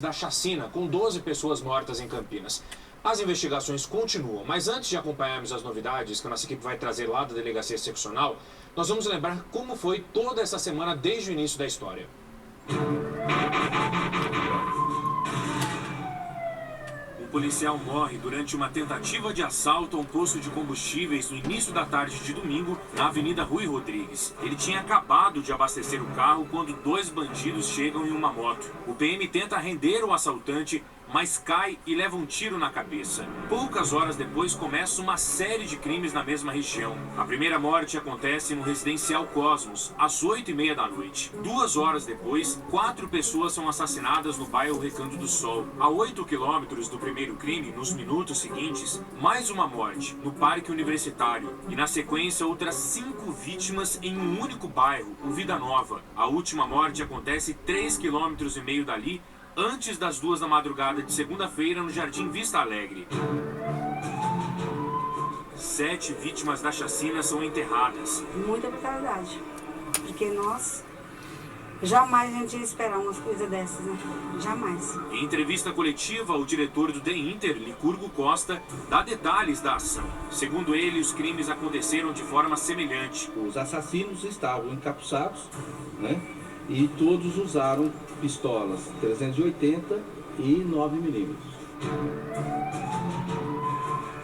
Da chacina, com 12 pessoas mortas em Campinas. As investigações continuam, mas antes de acompanharmos as novidades que a nossa equipe vai trazer lá da Delegacia Seccional, nós vamos lembrar como foi toda essa semana desde o início da história. Um policial morre durante uma tentativa de assalto a um posto de combustíveis no início da tarde de domingo, na Avenida Rui Rodrigues. Ele tinha acabado de abastecer o carro quando dois bandidos chegam em uma moto. O PM tenta render o assaltante, mas cai e leva um tiro na cabeça. Poucas horas depois começa uma série de crimes na mesma região. A primeira morte acontece no residencial Cosmos, às 8h30 da noite. 2 horas depois, 4 pessoas são assassinadas no bairro Recanto do Sol. A 8 quilômetros do primeiro crime, nos minutos seguintes, mais uma morte, no Parque Universitário. E na sequência, outras 5 vítimas em um único bairro, o Vida Nova. A última morte acontece 3,5 quilômetros dali, antes das 2 da madrugada de segunda-feira, no Jardim Vista Alegre. 7 vítimas da chacina são enterradas. Muita brutalidade, porque nós jamais a gente ia esperar umas coisas dessas, né? Jamais. Em entrevista coletiva, o diretor do DEINTER, Licurgo Costa, dá detalhes da ação. Segundo ele, os crimes aconteceram de forma semelhante. Os assassinos estavam encapuçados, né? E todos usaram pistolas 380 e 9mm.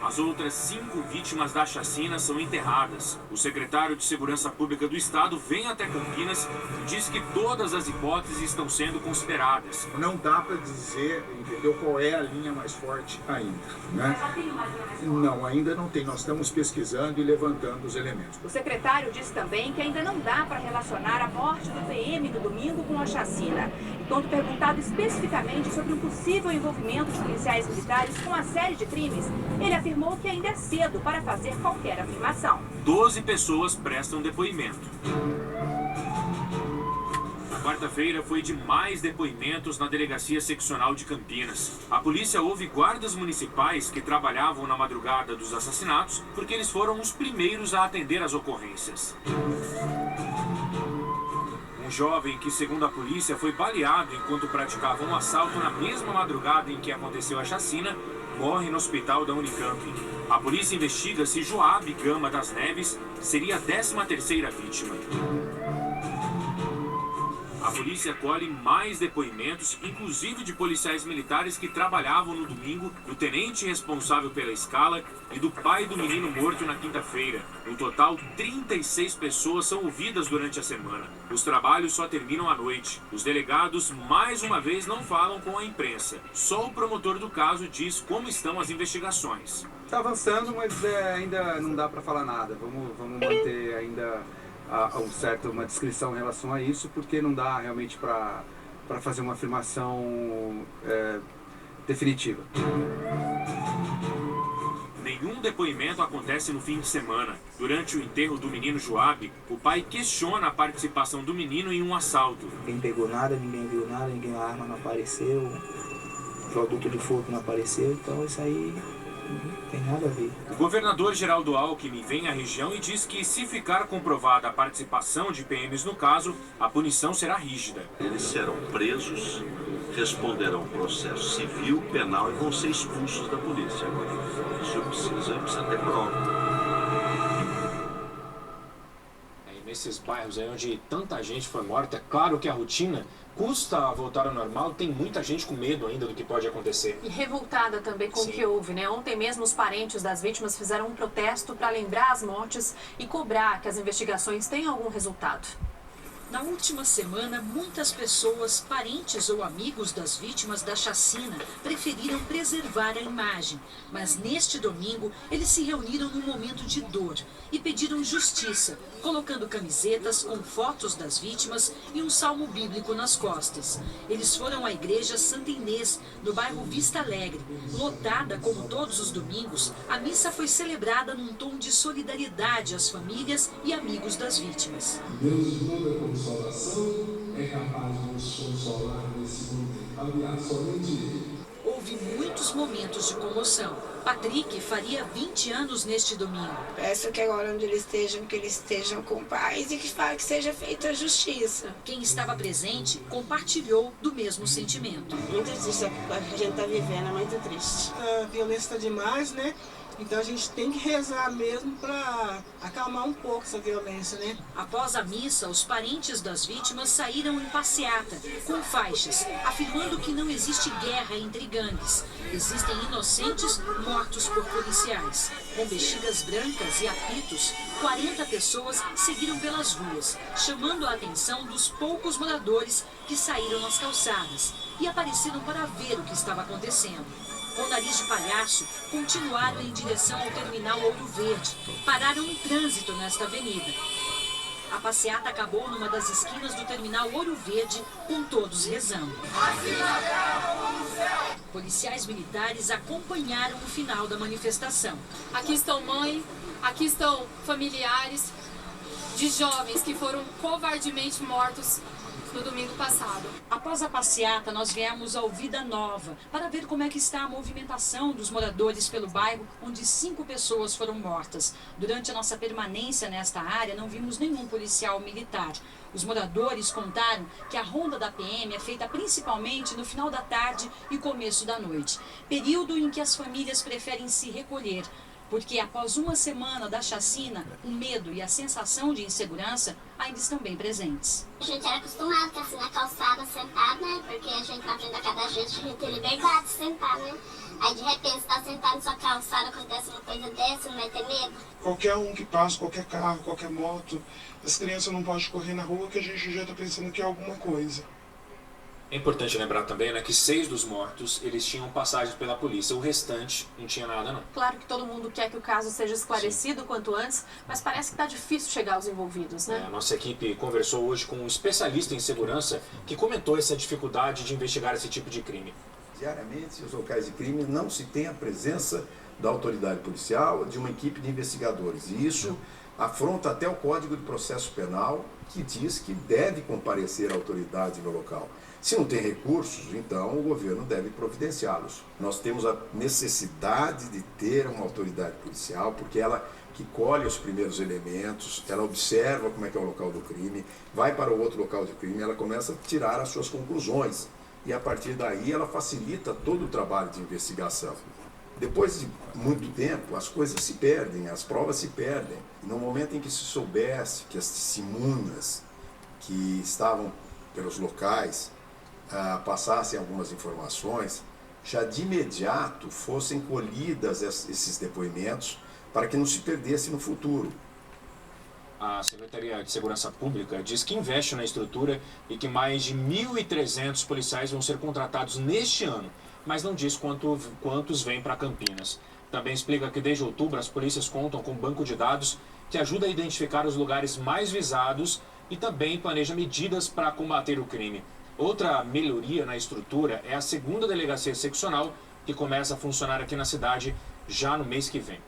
As outras 5 vítimas da chacina são enterradas. O secretário de Segurança Pública do Estado vem até Campinas e diz que todas as hipóteses estão sendo consideradas. Não dá para dizer, entendeu, qual é a linha mais forte ainda, né? Não, ainda não tem. Nós estamos pesquisando e levantando os elementos. O secretário disse também que ainda não dá para relacionar a morte do PM no domingo com a chacina. E quando perguntado especificamente sobre um possível envolvimento de policiais militares com a série de crimes, ele afirmou que ainda é cedo para fazer qualquer afirmação. 12 pessoas prestam depoimento. Quarta-feira foi de mais depoimentos na Delegacia Seccional de Campinas. A polícia ouve guardas municipais que trabalhavam na madrugada dos assassinatos porque eles foram os primeiros a atender as ocorrências. Um jovem que, segundo a polícia, foi baleado enquanto praticava um assalto na mesma madrugada em que aconteceu a chacina, morre no hospital da Unicamp. A polícia investiga se Joab Gama das Neves seria a 13ª vítima. A polícia colhe mais depoimentos, inclusive de policiais militares que trabalhavam no domingo, do tenente responsável pela escala e do pai do menino morto na quinta-feira. No total, 36 pessoas são ouvidas durante a semana. Os trabalhos só terminam à noite. Os delegados, mais uma vez, não falam com a imprensa. Só o promotor do caso diz como estão as investigações. Está avançando, mas ainda não dá para falar nada. Vamos manter ainda uma descrição em relação a isso, porque não dá realmente para fazer uma afirmação definitiva. Nenhum depoimento acontece no fim de semana. Durante o enterro do menino Joab, o pai questiona a participação do menino em um assalto. Ninguém pegou nada, ninguém viu nada, a arma não apareceu, o produto de fogo não apareceu, então isso aí não tem nada a ver. O governador Geraldo Alckmin vem à região e diz que, se ficar comprovada a participação de PMs no caso, a punição será rígida. Eles serão presos, responderão processo civil, penal e vão ser expulsos da polícia. Isso precisa ter prova. Nesses bairros aí onde tanta gente foi morta, é claro que a rotina custa voltar ao normal, tem muita gente com medo ainda do que pode acontecer. E revoltada também com o que houve, né? Ontem mesmo os parentes das vítimas fizeram um protesto para lembrar as mortes e cobrar que as investigações tenham algum resultado. Na última semana, muitas pessoas, parentes ou amigos das vítimas da chacina, preferiram preservar a imagem. Mas neste domingo, eles se reuniram num momento de dor e pediram justiça, colocando camisetas com fotos das vítimas e um salmo bíblico nas costas. Eles foram à igreja Santa Inês, no bairro Vista Alegre. Lotada como todos os domingos, a missa foi celebrada num tom de solidariedade às famílias e amigos das vítimas. Salvação é capaz de nos consolar nesse momento. Aliás, somente Ele. Houve muitos momentos de comoção. Patrick faria 20 anos neste domingo. Peço que agora onde eles estejam, que eles estejam com paz e que seja feita a justiça. Quem estava presente compartilhou do mesmo sentimento. Muito triste, a gente está vivendo, é muito triste. A violência está demais, né? Então a gente tem que rezar mesmo para acalmar um pouco essa violência, né? Após a missa, os parentes das vítimas saíram em passeata, com faixas, afirmando que não existe guerra entre gangues. Existem inocentes mortos por policiais. Com bexigas brancas e apitos, 40 pessoas seguiram pelas ruas, chamando a atenção dos poucos moradores que saíram nas calçadas e apareceram para ver o que estava acontecendo. Com nariz de palhaço, continuaram em direção ao terminal Ouro Verde. Pararam o trânsito nesta avenida. A passeata acabou numa das esquinas do terminal Ouro Verde, com todos rezando. Policiais militares acompanharam o final da manifestação. Aqui estão mãe, aqui estão familiares de jovens que foram covardemente mortos no domingo passado. Após a passeata, nós viemos ao Vida Nova para ver como é que está a movimentação dos moradores pelo bairro, onde 5 pessoas foram mortas. Durante a nossa permanência nesta área, não vimos nenhum policial militar. Os moradores contaram que a ronda da PM é feita principalmente no final da tarde e começo da noite, período em que as famílias preferem se recolher, porque após uma semana da chacina, o medo e a sensação de insegurança ainda estão bem presentes. A gente era acostumado a estar assim na calçada sentado, né? Porque a gente na frente da casa da gente tem liberdade de sentar, né? Aí de repente você tá sentado na sua calçada, acontece uma coisa dessa, não vai ter medo? Qualquer um que passa, qualquer carro, qualquer moto, as crianças não podem correr na rua que a gente já tá pensando que é alguma coisa. É importante lembrar também, né, que 6 dos mortos, eles tinham passagens pela polícia. O restante não tinha nada, não. Claro que todo mundo quer que o caso seja esclarecido quanto antes, mas parece que está difícil chegar aos envolvidos, né? A nossa equipe conversou hoje com um especialista em segurança que comentou essa dificuldade de investigar esse tipo de crime. Diariamente, nos locais de crime, não se tem a presença da autoridade policial, de uma equipe de investigadores. E isso afronta até o Código de Processo Penal, que diz que deve comparecer a autoridade no local. Se não tem recursos, então o governo deve providenciá-los. Nós temos a necessidade de ter uma autoridade policial, porque ela que colhe os primeiros elementos, ela observa como é que é o local do crime, vai para o outro local de crime, ela começa a tirar as suas conclusões. E a partir daí ela facilita todo o trabalho de investigação. Depois de muito tempo, as coisas se perdem, as provas se perdem. E no momento em que se soubesse que as testemunhas que estavam pelos locais passassem algumas informações, já de imediato fossem colhidas esses depoimentos para que não se perdesse no futuro. A Secretaria de Segurança Pública diz que investe na estrutura e que mais de 1.300 policiais vão ser contratados neste ano, mas não diz quantos vêm para Campinas. Também explica que desde outubro as polícias contam com um banco de dados que ajuda a identificar os lugares mais visados e também planeja medidas para combater o crime. Outra melhoria na estrutura é a 2ª delegacia seccional, que começa a funcionar aqui na cidade já no mês que vem.